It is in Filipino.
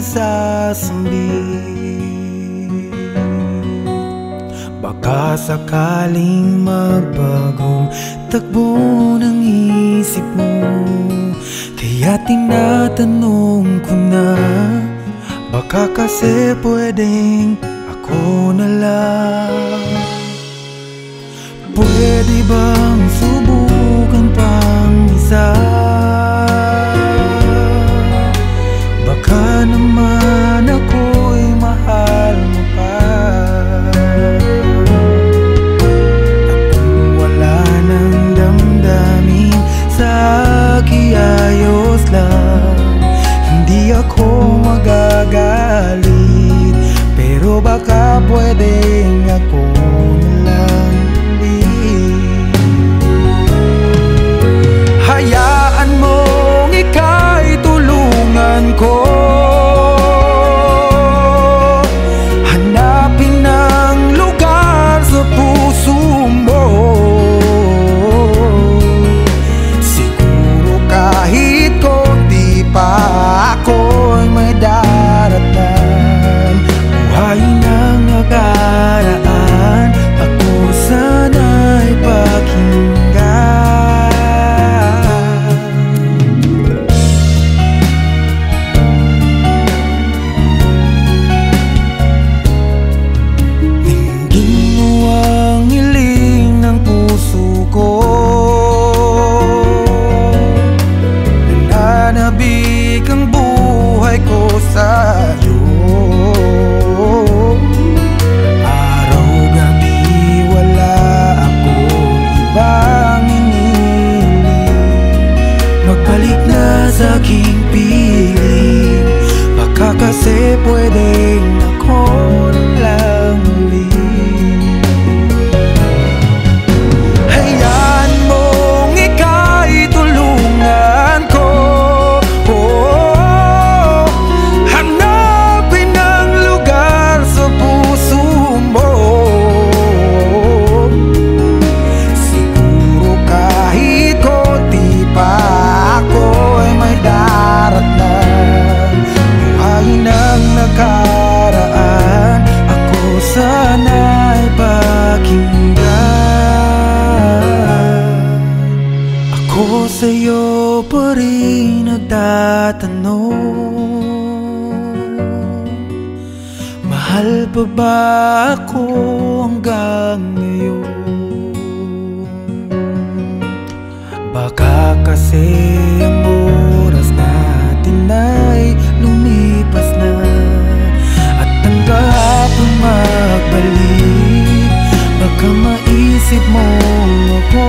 nasasambit. Baka sakaling magbagong takbo ng isip mo, kaya tinatanong ko na, baka kasi pwedeng ako na lang. Pwede bang subukan pang isa? Baka naman ako'y mahal mo pa. At kung wala nang damdamin sa akin, ayos lang, hindi ako magagalit. Pero baka pwedeng ako na lang din. Hayaan mong ika'y tulungan ko, hanapin ang lugar sa puso mo. Siguro kahit konti pa ako'y may daratan. Buhayin ang nakaraan, ako sana'y pakinggan. Dinggin mo ang hiling ng puso ko, nananabik ang buhay ko sa'yo. Magbalik na sa aking piling, baka kasi pwedeng ako na lang ulit. Hayaan mong ika'y tulungan ko, hanapin ang lugar sa puso mo. Siguro kahit konti pa ako'y may daratan. Buhayin ang nakaraan, ako sana'y pakinggan. Ako sa'yo pa rin nagtatanong, mahal pa ba ako hanggang ngayon? Baka kasi ang oras natin ay lumipas na, at ang kahapon magbalik. Baka maisip mo ako